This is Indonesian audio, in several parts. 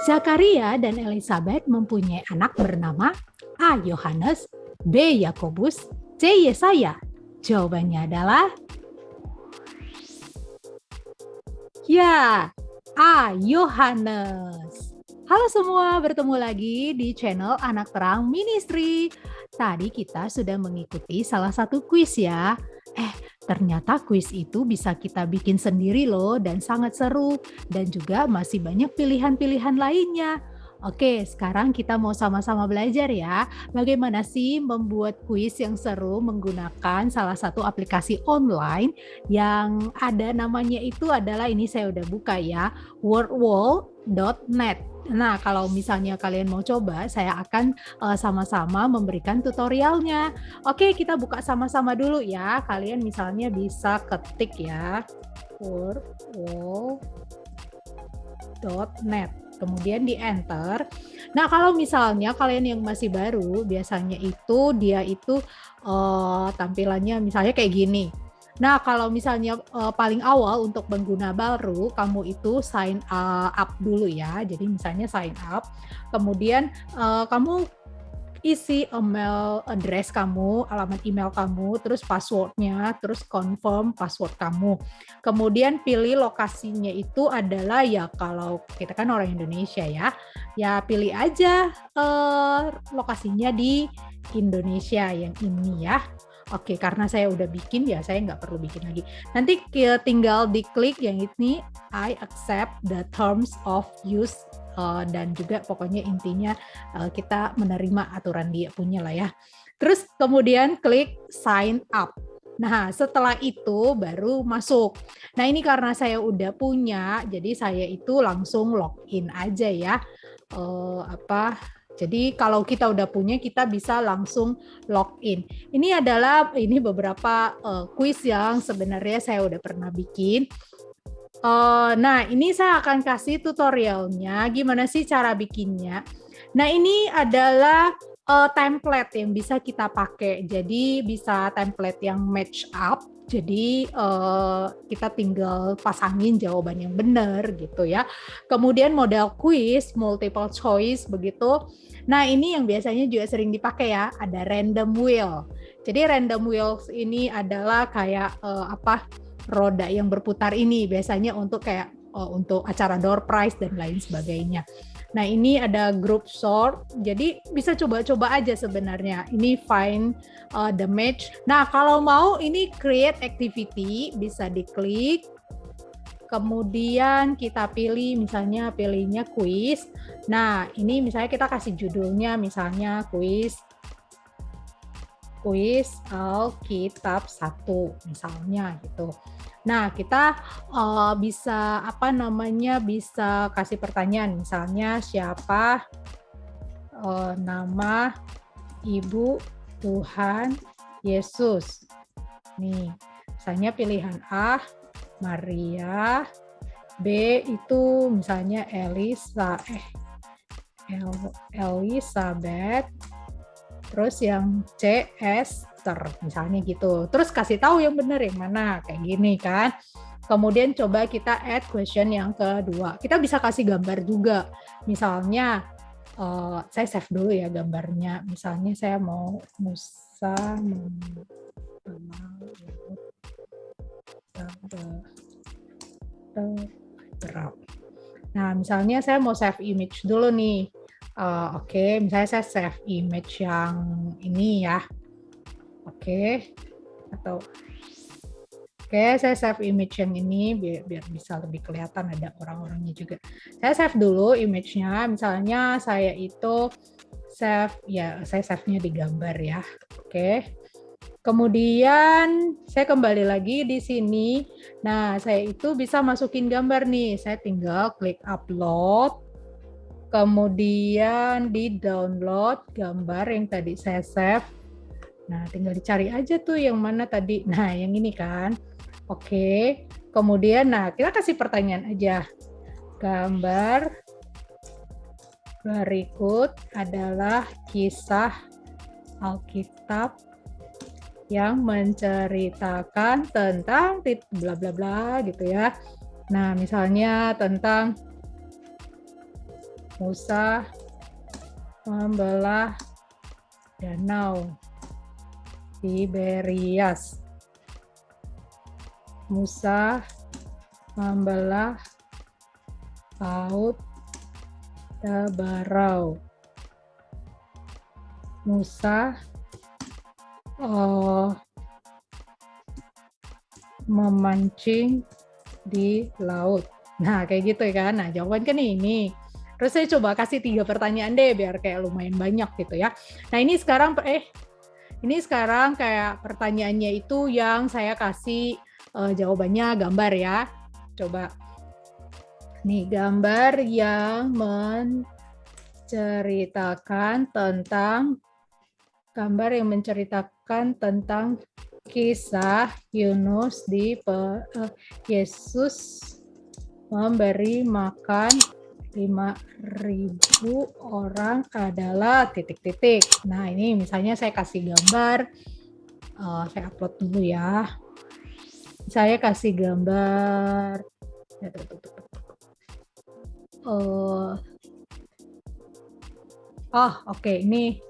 Zakaria dan Elizabeth mempunyai anak bernama A. Yohanes, B. Yakobus, C. Yesaya. Jawabannya adalah ya, A. Yohanes. Halo semua, bertemu lagi di channel Anak Terang Ministry. Tadi kita sudah mengikuti salah satu kuis ya. Ternyata kuis itu bisa kita bikin sendiri loh dan sangat seru. Dan juga masih banyak pilihan-pilihan lainnya. Oke, sekarang kita mau sama-sama belajar ya. Bagaimana sih membuat kuis yang seru menggunakan salah satu aplikasi online yang ada namanya itu adalah, ini saya udah buka ya, wordwall.net. Nah, kalau misalnya kalian mau coba, saya akan sama-sama memberikan tutorialnya. Oke, kita buka sama-sama dulu ya. Kalian misalnya bisa ketik ya, wordwall.net. Kemudian di enter. Nah, kalau misalnya kalian yang masih baru, biasanya itu dia itu tampilannya misalnya kayak gini. Nah, kalau misalnya paling awal untuk pengguna baru, kamu itu sign up dulu ya. Jadi misalnya sign up, kemudian kamu isi email address kamu, alamat email kamu, terus passwordnya, terus confirm password kamu. Kemudian pilih lokasinya itu adalah ya, kalau kita kan orang Indonesia ya pilih aja lokasinya di Indonesia yang ini ya. Oke, karena saya udah bikin ya, saya nggak perlu bikin lagi. Nanti tinggal diklik yang ini, I accept the terms of use, dan juga pokoknya intinya kita menerima aturan dia punya lah ya. Terus kemudian klik sign up. Nah, setelah itu baru masuk. Nah, ini karena saya udah punya, jadi saya itu langsung login aja ya. Jadi kalau kita udah punya, kita bisa langsung login. Ini beberapa kuis yang sebenarnya saya udah pernah bikin. Nah, ini saya akan kasih tutorialnya, gimana sih cara bikinnya. Nah, ini adalah template yang bisa kita pakai. Jadi bisa template yang match up. Jadi kita tinggal pasangin jawaban yang benar gitu ya. Kemudian model quiz, multiple choice begitu. Nah, ini yang biasanya juga sering dipakai ya, ada random wheel. Jadi random wheels ini adalah kayak roda yang berputar ini, biasanya untuk untuk acara door prize dan lain sebagainya. Nah, ini ada group sort, jadi bisa coba-coba aja sebenarnya. Ini find the match. Nah, kalau mau ini create activity, bisa diklik. Kemudian kita pilih, misalnya pilihnya quiz. Nah, ini misalnya kita kasih judulnya, misalnya quiz Alkitab 1 misalnya gitu. Nah, kita bisa bisa kasih pertanyaan, misalnya siapa nama Ibu Tuhan Yesus. Nih, misalnya pilihan A Maria, B itu misalnya Elizabeth, terus yang C Esther misalnya gitu. Terus kasih tahu yang benar yang mana, kayak gini kan. Kemudian coba kita add question yang kedua. Kita bisa kasih gambar juga. Misalnya saya save dulu ya gambarnya. Misalnya saya mau Musa Nah, misalnya saya mau save image dulu nih. Oke, misalnya saya save image yang ini ya. Oke, saya save image yang ini biar bisa lebih kelihatan ada orang-orangnya juga. Saya save dulu image-nya. Misalnya saya itu saya save-nya di gambar ya. Oke. Kemudian saya kembali lagi di sini. Nah, saya itu bisa masukin gambar nih. Saya tinggal klik upload. Kemudian di download gambar yang tadi saya save. Nah, tinggal dicari aja tuh yang mana tadi. Nah, yang ini kan. Oke. Kemudian, kita kasih pertanyaan aja. Gambar berikut adalah kisah Alkitab yang menceritakan tentang bla bla bla gitu ya. Nah, misalnya tentang Musa membelah danau Tiberias. Musa membelah laut Tabarau. Musa memancing di laut. Nah, kayak gitu kan. Nah, jawaban kan ini. Terus saya coba kasih 3 pertanyaan deh, biar kayak lumayan banyak gitu ya. Nah, ini sekarang kayak pertanyaannya itu yang saya kasih jawabannya gambar ya. Coba. Nih, gambar yang menceritakan tentang kisah Yunus Yesus memberi makan 5.000 orang adalah titik-titik. Nah, ini misalnya saya kasih gambar, saya upload dulu ya. Saya kasih gambar, oke, ini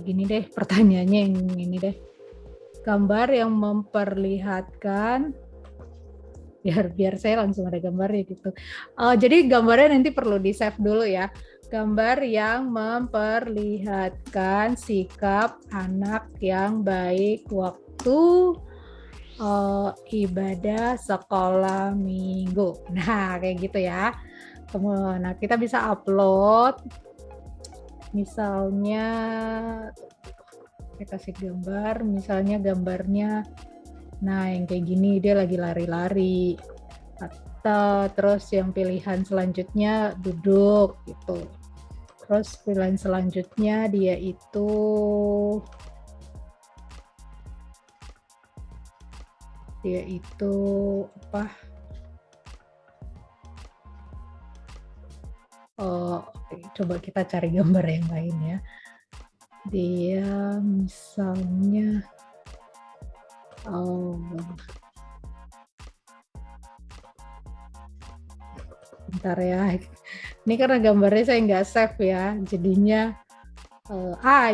gini deh pertanyaannya, yang ini deh. Gambar yang memperlihatkan, biar saya langsung ada gambarnya gitu. Jadi gambarnya nanti perlu di-save dulu ya. Gambar yang memperlihatkan sikap anak yang baik waktu ibadah sekolah minggu. Nah, kayak gitu ya. Kemudian, nah kita bisa upload. Misalnya, saya kasih gambar. Misalnya gambarnya, nah yang kayak gini, dia lagi lari-lari. Atau terus yang pilihan selanjutnya duduk gitu. Terus pilihan selanjutnya dia itu apa? Coba kita cari gambar yang lain ya. Dia misalnya bentar ya. Ini karena gambarnya saya nggak save ya, jadinya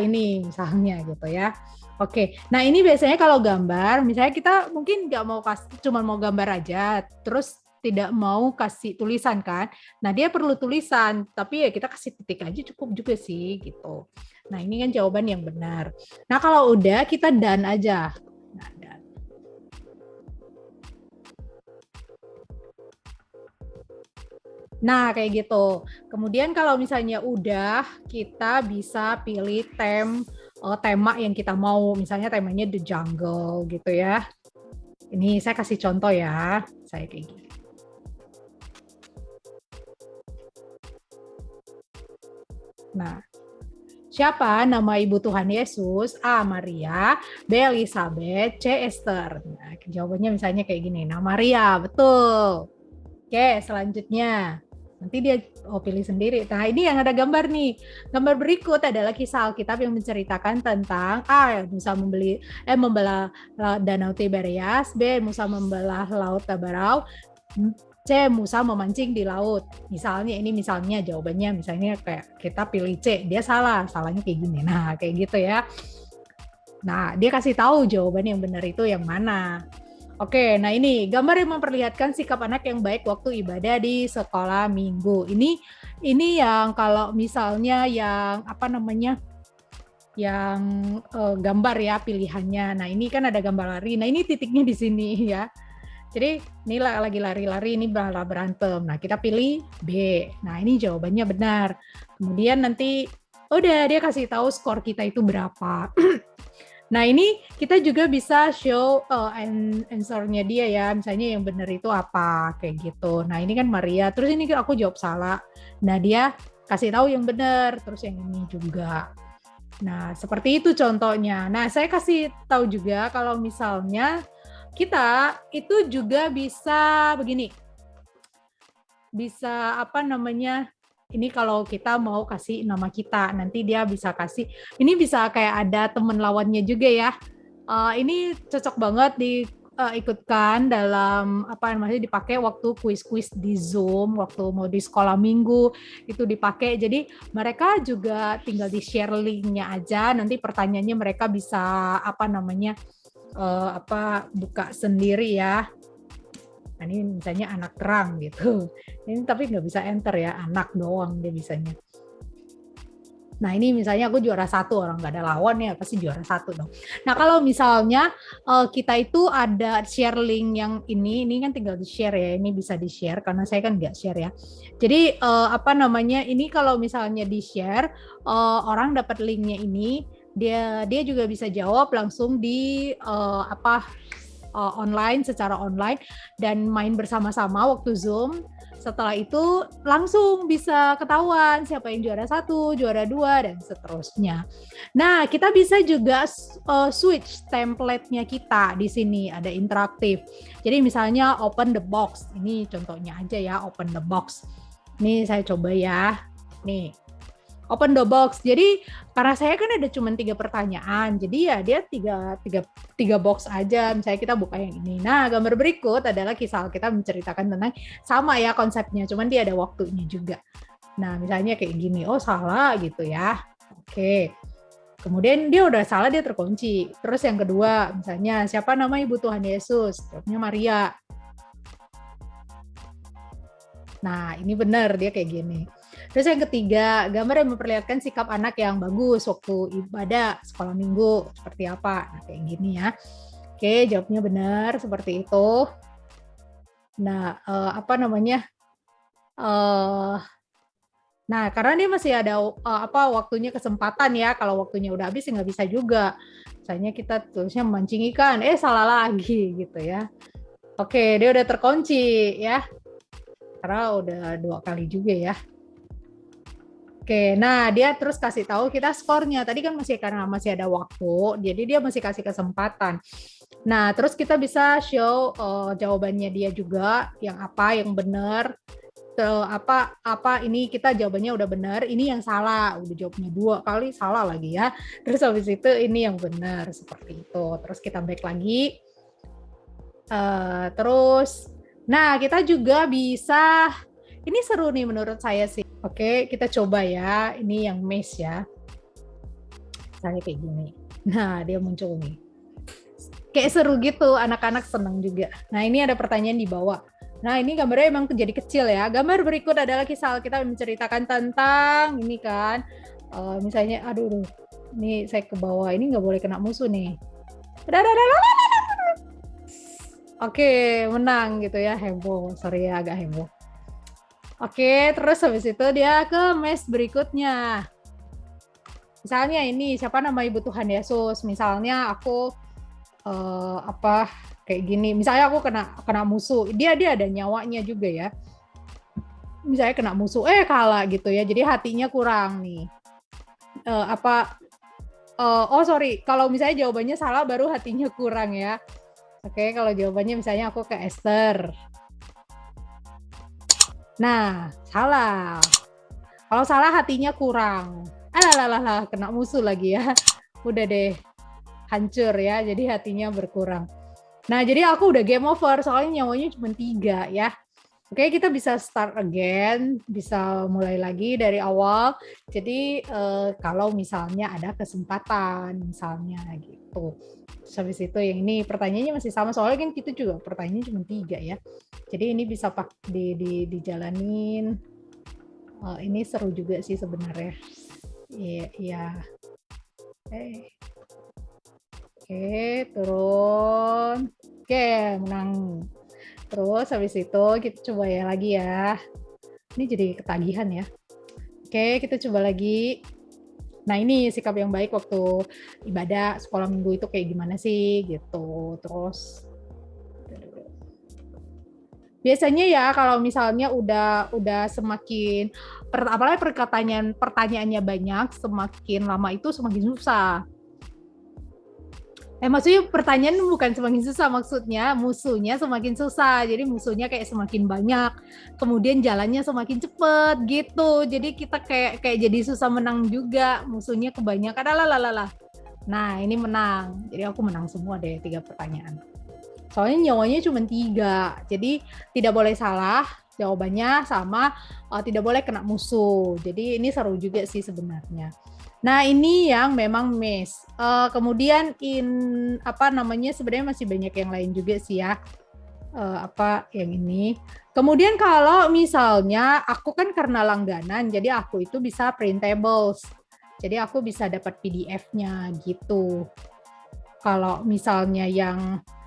ini misalnya gitu ya. Oke, nah ini biasanya kalau gambar, misalnya kita mungkin nggak mau cuma mau gambar aja, terus tidak mau kasih tulisan kan. Nah dia perlu tulisan, tapi ya kita kasih titik aja cukup juga sih gitu. Nah ini kan jawaban yang benar. Nah kalau udah kita done aja. Nah, done. Nah, kayak gitu. Kemudian kalau misalnya udah, kita bisa pilih tema yang kita mau. Misalnya temanya The Jungle gitu ya. Ini saya kasih contoh ya. Saya kayak gini. Nah, siapa nama ibu Tuhan Yesus? A. Maria, B. Elizabeth, C. Esther. Nah, jawabannya misalnya kayak gini. Nah, Maria, betul. Oke, selanjutnya. Nanti dia pilih sendiri. Nah, ini yang ada gambar nih. Gambar berikut adalah kisah Alkitab yang menceritakan tentang A. Musa membelah Danau Tiberias, B. Musa membelah Laut Tabarau, C. Musa memancing di laut. Misalnya jawabannya misalnya kayak kita pilih C, dia salahnya kayak gini. Nah, kayak gitu ya. Nah, dia kasih tahu jawaban yang benar itu yang mana. Oke, nah ini gambar yang memperlihatkan sikap anak yang baik waktu ibadah di sekolah minggu. Ini yang kalau misalnya yang yang gambar ya pilihannya. Nah ini kan ada gambar lari. Nah ini titiknya di sini ya. Jadi ini lagi lari-lari, ini berantem. Nah kita pilih B. Nah ini jawabannya benar. Kemudian nanti udah dia kasih tahu skor kita itu berapa. Nah ini kita juga bisa show answer-nya dia ya, misalnya yang benar itu apa, kayak gitu. Nah ini kan Maria, terus ini aku jawab salah. Nah dia kasih tahu yang benar, terus yang ini juga. Nah seperti itu contohnya. Nah saya kasih tahu juga kalau misalnya kita itu juga bisa begini, bisa ini kalau kita mau kasih nama kita, nanti dia bisa kasih, ini bisa kayak ada teman lawannya juga ya. Ini cocok banget ikutkan dalam apa namanya dipakai waktu kuis-kuis di Zoom, waktu mau di sekolah minggu itu dipakai. Jadi mereka juga tinggal di share linknya aja. Nanti pertanyaannya mereka bisa apa namanya buka sendiri ya. Nah, ini misalnya anak terang gitu. Ini tapi nggak bisa enter ya, anak doang dia bisanya. Nah ini misalnya aku juara 1, orang nggak ada lawan ya pasti juara 1 dong. Nah kalau misalnya kita itu ada share link yang ini kan tinggal di share ya, ini bisa di share karena saya kan nggak share ya. Jadi apa namanya ini kalau misalnya di share orang dapat linknya ini dia juga bisa jawab langsung di online secara online dan main bersama-sama waktu Zoom. Setelah itu langsung bisa ketahuan siapa yang juara 1, juara 2 dan seterusnya. Nah, kita bisa juga switch template-nya kita di sini ada interaktif. Jadi misalnya open the box. Ini contohnya aja ya, open the box. Nih saya coba ya. Nih. Open the box. Jadi karena saya kan ada cuma 3 pertanyaan. Jadi ya dia tiga box aja. Misalnya kita buka yang ini. Nah, gambar berikut adalah kisah kita menceritakan tentang sama ya konsepnya, cuman dia ada waktunya juga. Nah, misalnya kayak gini. Oh, salah gitu ya. Oke. Kemudian dia udah salah, dia terkunci. Terus yang kedua, misalnya siapa nama ibu Tuhan Yesus? Jawabnya Maria. Nah, ini benar dia kayak gini. Terus yang ketiga, gambar yang memperlihatkan sikap anak yang bagus waktu ibadah sekolah minggu seperti apa. Nah, kayak gini ya. Oke, jawabnya benar seperti itu. Nah, apa namanya? Nah, karena dia masih ada waktunya kesempatan ya. Kalau waktunya udah habis nggak bisa juga. Misalnya kita tulisnya memancing ikan, salah lagi gitu ya. Oke, dia udah terkunci ya. Karena udah 2 kali juga ya. Oke, nah dia terus kasih tahu kita skornya. Tadi kan karena masih ada waktu, jadi dia masih kasih kesempatan. Nah, terus kita bisa show jawabannya dia juga, yang benar. Ini kita jawabannya udah benar, ini yang salah. Udah jawabnya 2 kali salah lagi ya. Terus habis itu ini yang benar seperti itu. Terus kita back lagi. Nah kita juga bisa. Ini seru nih menurut saya sih. Oke, kita coba ya. Ini yang maze ya. Misalnya kayak gini. Nah, dia muncul nih. Kayak seru gitu, anak-anak senang juga. Nah, ini ada pertanyaan di bawah. Nah, ini gambarnya emang jadi kecil ya. Gambar berikut adalah kisah kita menceritakan tentang ini kan. Misalnya, ini saya ke bawah. Ini nggak boleh kena musuh nih. Oke, menang gitu ya. Heboh. Sorry ya, agak heboh. Oke, terus habis itu dia ke maze berikutnya. Misalnya ini, siapa nama ibu Tuhan Yesus? Misalnya aku kayak gini. Misalnya aku kena musuh. Dia ada nyawanya juga ya. Misalnya kena musuh, kalah gitu ya. Jadi hatinya kurang nih. Sorry. Kalau misalnya jawabannya salah, baru hatinya kurang ya. Oke, kalau jawabannya misalnya aku ke Esther. Nah, salah. Kalau salah hatinya kurang. Kena musuh lagi ya. Udah deh, hancur ya. Jadi hatinya berkurang. Nah, jadi aku udah game over. Soalnya nyawanya cuma 3 ya. Oke, kita bisa start again. Bisa mulai lagi dari awal. Jadi kalau misalnya ada kesempatan, misalnya gitu. Terus habis itu yang ini pertanyaannya masih sama. Soalnya kan kita juga pertanyaannya cuma 3 ya. Jadi ini bisa dijalanin. Ini seru juga sih sebenarnya. Iya. Oke, turun. Oke, menang. Terus habis itu kita coba ya lagi ya. Ini jadi ketagihan ya. Oke, kita coba lagi. Nah, ini sikap yang baik waktu ibadah sekolah minggu itu kayak gimana sih gitu. Terus biasanya ya kalau misalnya udah semakin apalagi pertanyaannya banyak, semakin lama itu semakin susah. Maksudnya pertanyaan bukan semakin susah, maksudnya musuhnya semakin susah. Jadi musuhnya kayak semakin banyak, kemudian jalannya semakin cepet gitu. Jadi kita kayak jadi susah menang juga, musuhnya kebanyakan. Nah, ini menang. Jadi aku menang semua deh 3 pertanyaan. Soalnya nyawanya cuma 3, jadi tidak boleh salah jawabannya sama tidak boleh kena musuh. Jadi ini seru juga sih sebenarnya. Nah ini yang memang miss. Kemudian apa namanya sebenarnya masih banyak yang lain juga sih ya. Apa yang ini. Kemudian kalau misalnya aku kan karena langganan, jadi aku itu bisa printables. Jadi aku bisa dapat PDF-nya gitu. Kalau misalnya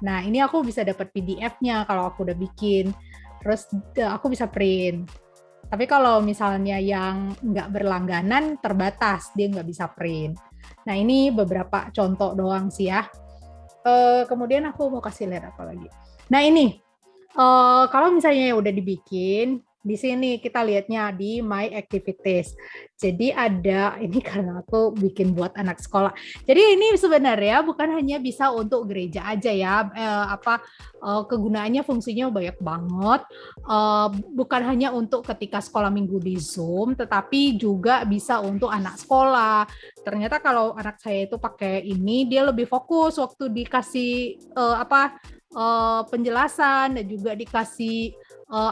nah ini aku bisa dapat PDF-nya kalau aku udah bikin, terus aku bisa print. Tapi kalau misalnya yang nggak berlangganan terbatas, dia nggak bisa print. Nah ini beberapa contoh doang sih ya. Kemudian aku mau kasih lihat apa lagi. Nah ini, kalau misalnya udah dibikin, di sini kita lihatnya di My Activities. Jadi ada ini karena aku bikin buat anak sekolah. Jadi ini sebenarnya bukan hanya bisa untuk gereja aja ya. Kegunaannya fungsinya banyak banget. Bukan hanya untuk ketika sekolah minggu di Zoom, tetapi juga bisa untuk anak sekolah. Ternyata kalau anak saya itu pakai ini, dia lebih fokus waktu dikasih penjelasan dan juga dikasih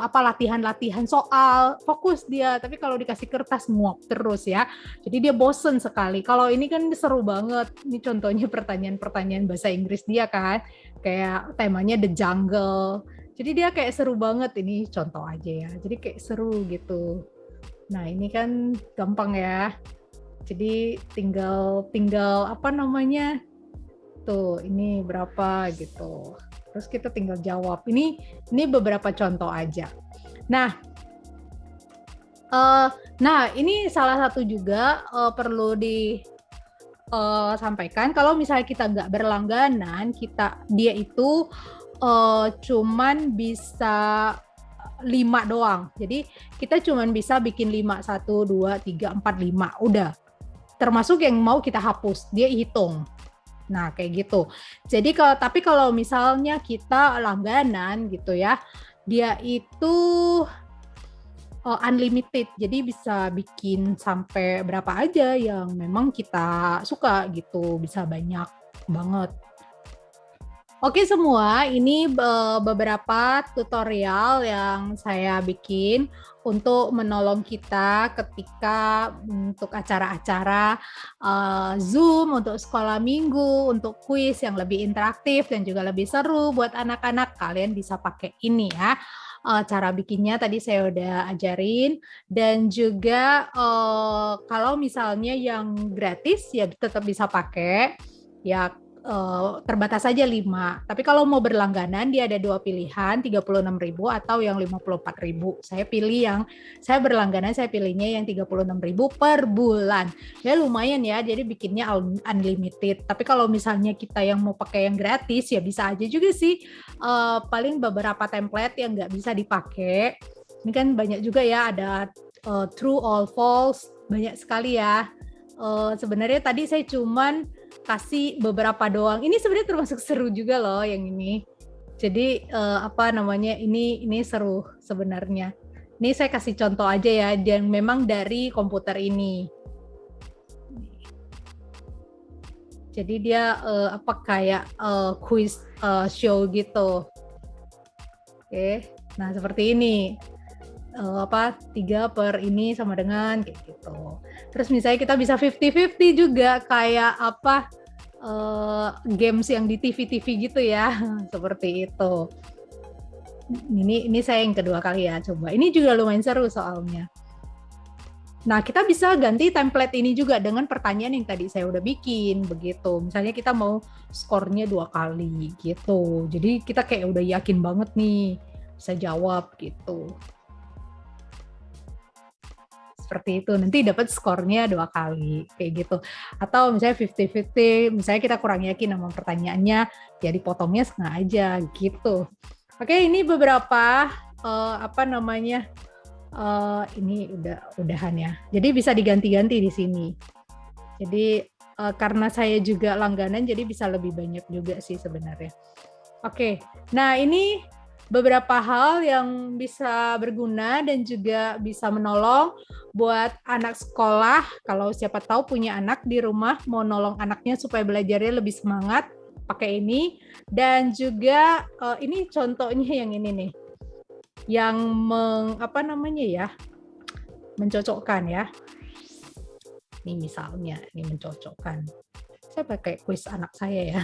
latihan-latihan soal, fokus dia. Tapi kalau dikasih kertas muak terus ya, jadi dia bosen sekali. Kalau ini kan seru banget. Ini contohnya pertanyaan-pertanyaan bahasa Inggris dia kan, kayak temanya The Jungle. Jadi dia kayak seru banget. Ini contoh aja ya, jadi kayak seru gitu. Nah ini kan gampang ya, jadi tinggal apa namanya tuh, ini berapa gitu. Terus kita tinggal jawab. Ini beberapa contoh aja. Nah, ini salah satu juga perlu disampaikan. Kalau misalnya kita nggak berlangganan, dia itu cuman bisa 5 doang. Jadi kita cuman bisa bikin 5, 1, 2, 3, 4, 5. Udah. Termasuk yang mau kita hapus, dia hitung. Nah, kayak gitu. Jadi tapi kalau misalnya kita langganan gitu ya, dia itu unlimited. Jadi bisa bikin sampai berapa aja yang memang kita suka gitu, bisa banyak banget. Oke semua, ini beberapa tutorial yang saya bikin untuk menolong kita ketika untuk acara-acara Zoom, untuk sekolah minggu, untuk kuis yang lebih interaktif dan juga lebih seru buat anak-anak. Kalian bisa pakai ini ya. Cara bikinnya tadi saya udah ajarin, dan juga kalau misalnya yang gratis ya tetap bisa pakai ya. Terbatas saja 5. Tapi kalau mau berlangganan dia ada 2 pilihan, 36.000 atau yang 54.000. Saya berlangganan, saya pilihnya yang 36.000 per bulan. Ya lumayan ya, jadi bikinnya unlimited. Tapi kalau misalnya kita yang mau pakai yang gratis ya bisa aja juga sih. Paling beberapa template yang nggak bisa dipakai. Ini kan banyak juga ya, ada true all false, banyak sekali ya. Sebenarnya tadi saya cuman kasih beberapa doang. Ini sebenarnya termasuk seru juga loh yang ini. Jadi ini seru sebenarnya. Ini saya kasih contoh aja ya, dan memang dari komputer ini. Jadi dia kayak quiz show gitu. Oke. Nah, seperti ini. 3 per ini sama dengan kayak gitu. Terus misalnya kita bisa 50-50 juga, kayak games yang di TV-TV gitu ya. Seperti itu. Ini saya yang kedua kali ya coba. Ini juga lumayan seru soalnya. Nah, kita bisa ganti template ini juga dengan pertanyaan yang tadi saya udah bikin begitu. Misalnya kita mau skornya 2 kali gitu. Jadi kita kayak udah yakin banget nih bisa jawab gitu. Seperti itu, nanti dapat skornya 2 kali kayak gitu. Atau misalnya 50-50, misalnya kita kurang yakin sama pertanyaannya, ya dipotongnya setengah aja gitu. Oke, ini beberapa ini udahan ya. Jadi bisa diganti-ganti di sini. Jadi karena saya juga langganan, jadi bisa lebih banyak juga sih sebenarnya. Oke, nah ini beberapa hal yang bisa berguna dan juga bisa menolong buat anak sekolah. Kalau siapa tahu punya anak di rumah, mau nolong anaknya supaya belajarnya lebih semangat, pakai ini. Dan juga ini contohnya yang ini nih, yang mencocokkan ya. Ini misalnya, ini mencocokkan. Saya pakai kuis anak saya ya.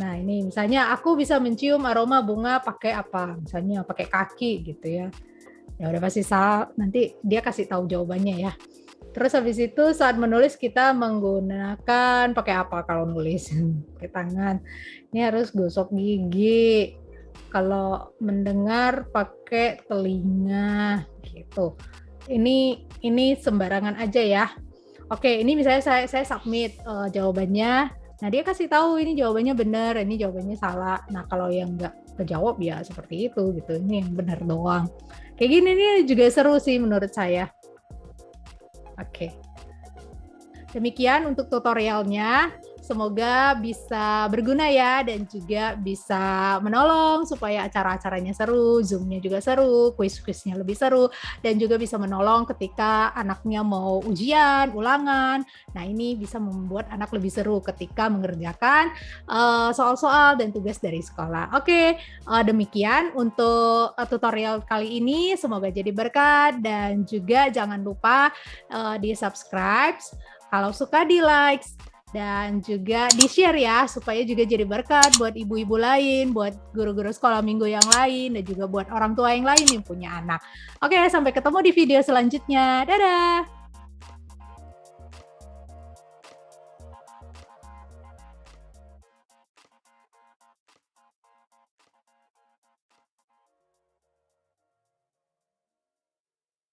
Nah ini misalnya aku bisa mencium aroma bunga pakai apa? Misalnya pakai kaki gitu ya. Ya udah pasti nanti dia kasih tahu jawabannya ya. Terus habis itu saat menulis kita menggunakan pakai apa kalau nulis? Pakai tangan. Ini harus gosok gigi. Kalau mendengar pakai telinga gitu. Ini sembarangan aja ya. Oke, ini misalnya saya submit jawabannya. Nah, dia kasih tahu ini jawabannya benar, ini jawabannya salah. Nah, kalau yang nggak kejawab ya seperti itu gitu. Ini yang benar doang. Kayak gini nih juga seru sih menurut saya. Oke. Demikian untuk tutorialnya. Semoga bisa berguna ya dan juga bisa menolong supaya acara-acaranya seru, Zoom-nya juga seru, kuis-kuisnya lebih seru, dan juga bisa menolong ketika anaknya mau ujian, ulangan. Nah, ini bisa membuat anak lebih seru ketika mengerjakan soal-soal dan tugas dari sekolah. Oke, demikian untuk tutorial kali ini. Semoga jadi berkat dan juga jangan lupa di-subscribe. Kalau suka di-like dan juga di-share ya, supaya juga jadi berkat buat ibu-ibu lain, buat guru-guru sekolah minggu yang lain, dan juga buat orang tua yang lain yang punya anak. Oke, sampai ketemu di video selanjutnya. Dadah!